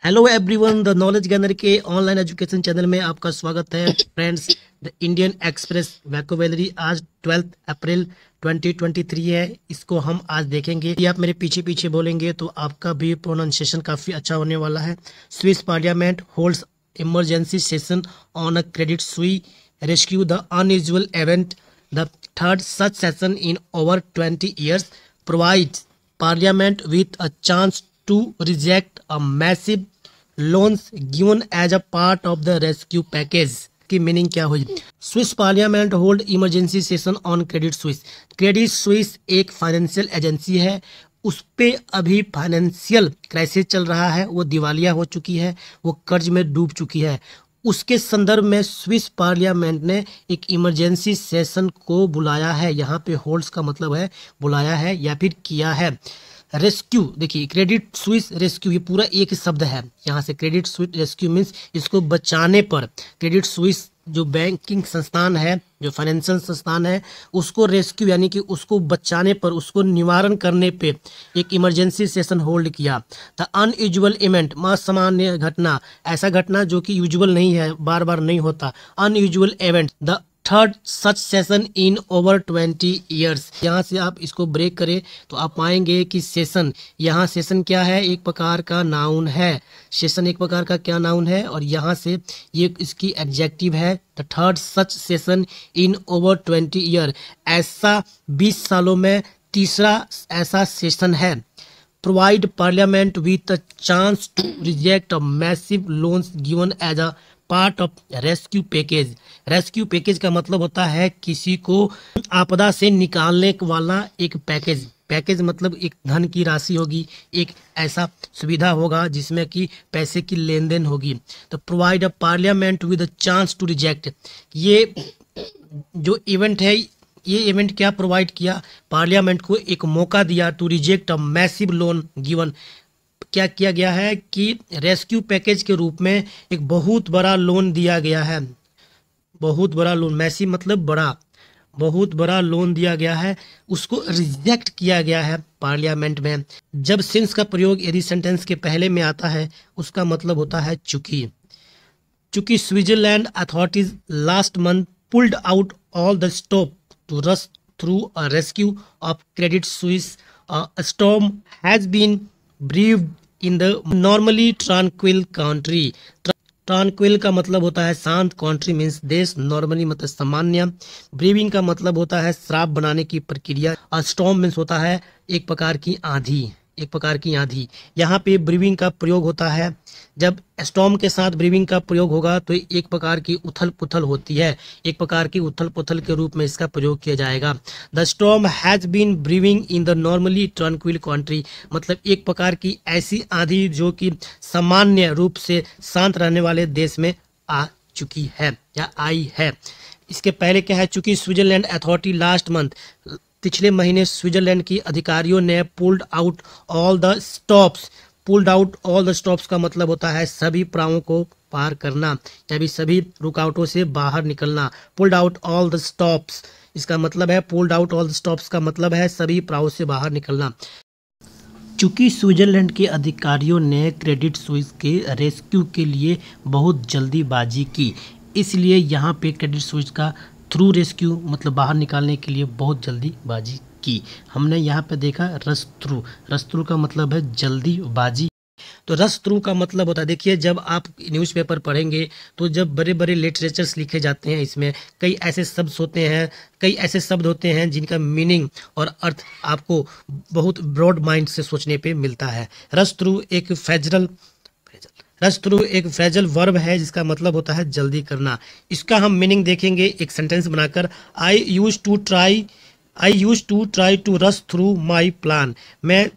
Hello everyone, the knowledge गैनर के online education channel में आपका स्वागत है friends. The Indian express vocabulary आज 12 अप्रैल 2023 है। इसको हम आज देखेंगे। यदि आप मेरे पीछे पीछे बोलेंगे तो आपका भी प्रोनाउंसिएशन काफ़ी अच्छा होने वाला है। Swiss parliament holds emergency session on a Credit Suisse rescue the unusual event the third such session in over 20 years provides parliament with a chance to reject a massive loans given as a part of the rescue package। की meaning क्या हुई? Swiss parliament hold emergency session on Credit Suisse. Credit Suisse एक financial agency है, उस पे अभी financial crisis चल रहा है। वो दिवालिया हो चुकी है, वो कर्ज में डूब चुकी है। उसके संदर्भ में स्विस पार्लियामेंट ने एक इमरजेंसी सेशन को बुलाया है। यहाँ पे होल्ड्स का मतलब है बुलाया है या फिर किया है। रेस्क्यू, देखिए क्रेडिट स्विस रेस्क्यू ये पूरा एक शब्द है। यहाँ से क्रेडिट स्विस रेस्क्यू मीन्स इसको बचाने पर। क्रेडिट स्विस जो बैंकिंग संस्थान है, जो फाइनेंशियल संस्थान है, उसको रेस्क्यू यानी कि उसको बचाने पर, उसको निवारण करने पे एक इमरजेंसी सेशन होल्ड किया। द अनयूजुअल इवेंट, असामान्य घटना, ऐसा घटना जो कि यूजुअल नहीं है, बार बार नहीं होता। Unusual event the third such session in over 20 years। यहाँ से आप इसको ब्रेक करें तो आप पाएंगे कि सेशन, यहाँ सेशन क्या है? एक प्रकार का नाउन है। सेशन एक प्रकार का क्या नाउन है? और यहाँ से ये इसकी एडजेक्टिव है। The third such session in over 20 year, ऐसा 20 सालों में तीसरा ऐसा सेशन है। Provide parliament with a chance to reject a massive loans given as a part of rescue package. Rescue package का मतलब होता है किसी को आपदा से निकालने वाला एक पैकेज। पैकेज मतलब एक धन की राशि होगी, एक ऐसा सुविधा होगा जिसमें कि पैसे की लेन देन होगी। तो provide a parliament with a chance to reject, ये जो इवेंट है, ये इवेंट क्या प्रोवाइड किया? पार्लियामेंट को एक मौका दिया to reject a massive loan given. क्या किया गया है कि रेस्क्यू पैकेज के रूप में एक बहुत बड़ा लोन दिया गया है। बहुत बड़ा लोन, मैसिव मतलब बड़ा, बहुत बड़ा लोन दिया गया है, उसको रिजेक्ट किया गया है पार्लियामेंट में। जब सिंस का प्रयोग यदि सेंटेंस के पहले में आता है, उसका मतलब होता है चूंकि। चूंकि Switzerland authorities last month pulled out all the stop to rush through a rescue of Credit Suisse, a storm has been brewed in the normally tranquil country. Tranquil का मतलब होता है शांत, कंट्री मीन्स देश, नॉर्मली मतलब सामान्य। Briefing का मतलब होता है शराब बनाने की प्रक्रिया। और स्टॉर्म मीन्स होता है एक प्रकार की आंधी, एक प्रकार की आंधी। यहाँ पे ब्रीविंग का प्रयोग होता है। जब स्टॉर्म के साथ ब्रीविंग का प्रयोग होगा तो एक प्रकार की उथल पुथल होती है, एक प्रकार की उथल पुथल के रूप में इसका प्रयोग किया जाएगा। The storm has been brewing in the normally tranquil country, मतलब एक प्रकार की ऐसी आंधी जो कि सामान्य रूप से शांत रहने वाले देश में आ चुकी है या आई है। इसके पहले क्या है? चूंकि स्विट्जरलैंड अथॉरिटी लास्ट मंथ, पिछले महीने स्विट्जरलैंड की अधिकारियों ने pulled out all the stops. Pulled out all the stops का मतलब होता है सभी पड़ावों को पार करना या भी सभी रुकावटों से बाहर निकलना। Pulled out all the stops, इसका मतलब है pulled out all the stops का मतलब है सभी पड़ावों से बाहर निकलना। चूंकि स्विट्जरलैंड के अधिकारियों ने क्रेडिट स्विस के रेस्क्यू के लिए बहुत जल्दीबाजी की, इसलिए यहाँ पे क्रेडिट स्विस का थ्रू रेस्क्यू मतलब बाहर निकालने के लिए बहुत जल्दीबाजी की। हमने यहाँ पे देखा रश थ्रू। रश थ्रू का मतलब है जल्दीबाजी। तो रश थ्रू का मतलब होता है, देखिए जब आप न्यूज़पेपर पढ़ेंगे तो जब बड़े बड़े लिटरेचर्स लिखे जाते हैं, इसमें कई ऐसे शब्द होते हैं, कई ऐसे शब्द होते हैं जिनका मीनिंग और अर्थ आपको बहुत ब्रॉड माइंड से सोचने पे मिलता है। रश थ्रू एक फ्रेजल वर्ब है जिसका मतलब होता है जल्दी करना। इसका हम मीनिंग देखेंगे एक सेंटेंस बनाकर। I use to try to rush through my plan. मैं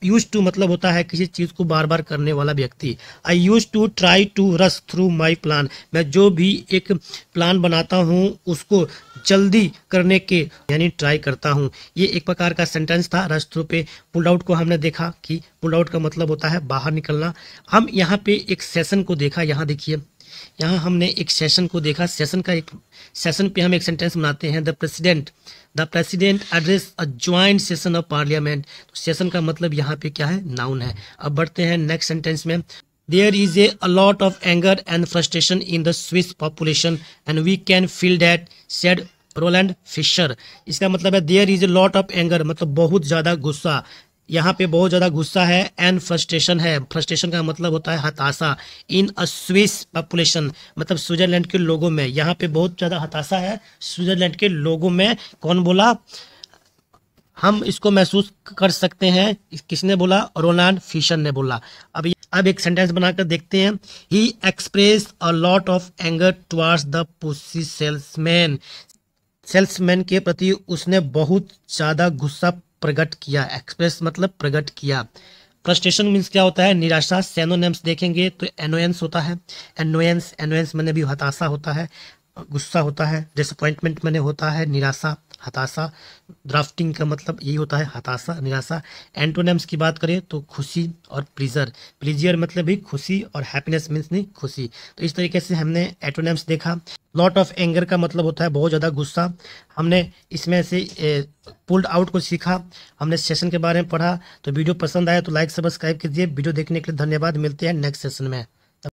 यूज टू मतलब होता है किसी चीज़ को बार बार करने वाला व्यक्ति। I use to try to rush through my plan, मैं जो भी एक प्लान बनाता हूँ उसको जल्दी करने के यानी ट्राई करता हूँ। ये एक प्रकार का सेंटेंस था। रश थ्रू पे पुल्ड आउट को हमने देखा कि पुल्ड आउट का मतलब होता है बाहर निकलना। हम यहाँ पे एक सेशन को देखा, यहाँ देखिए, यहाँ हमने एक सेशन को देखा। सेशन पे हम एक सेंटेंस बनाते हैं। The president address a joint session of parliament. तो सेशन का मतलब यहाँ पे क्या है? नाउन है। अब बढ़ते हैं नेक्स्ट सेंटेंस में। There is a lot of anger and frustration in the Swiss population and we can feel that, said Roland Fischer. इसका मतलब है there is a lot of anger, मतलब बहुत ज़्यादा गुस्सा, यहाँ पे बहुत ज़्यादा गुस्सा है, एंड फ्रस्ट्रेशन है, फ्रस्ट्रेशन का मतलब होता है हताशा, इन अ स्विस पॉपुलेशन मतलब स्विट्जरलैंड के लोगों में, यहाँ पे बहुत ज़्यादा हताशा है स्विट्जरलैंड के लोगों में। कौन बोला? हम इसको महसूस कर सकते हैं, किसने बोला? रोलैंड फिशर ने बोला। अब एक सेंटेंस बनाकर देखते हैं। He express a lot of anger towards the pushy salesman, salesman के प्रति उसने बहुत ज़्यादा गुस्सा प्रकट किया। एक्सप्रेस मतलब प्रकट किया। फ्रस्ट्रेशन मीन्स क्या होता है? निराशा। सैनोनिम्स देखेंगे तो एनोयंस होता है, एनोयंस, एनोयंस मैंने भी हताशा होता है, गुस्सा होता है, डिसअपॉइंटमेंट मैंने होता है निराशा, हताशा। ड्राफ्टिंग का मतलब यही होता है हताशा, निराशा। एंटोनिम्स की बात करें तो खुशी और प्लीजर, प्लीजियर मतलब भी खुशी और हैप्पीनेस मीन्स नहीं खुशी। तो इस तरीके से हमने एंटोनिम्स देखा। लॉट ऑफ एंगर का मतलब होता है बहुत ज़्यादा गुस्सा। हमने इसमें से पुल्ड आउट को सीखा, हमने सेशन के बारे में पढ़ा। तो वीडियो पसंद आया तो लाइक सब्सक्राइब कीजिए। वीडियो देखने के लिए धन्यवाद। मिलते हैं नेक्स्ट सेशन में।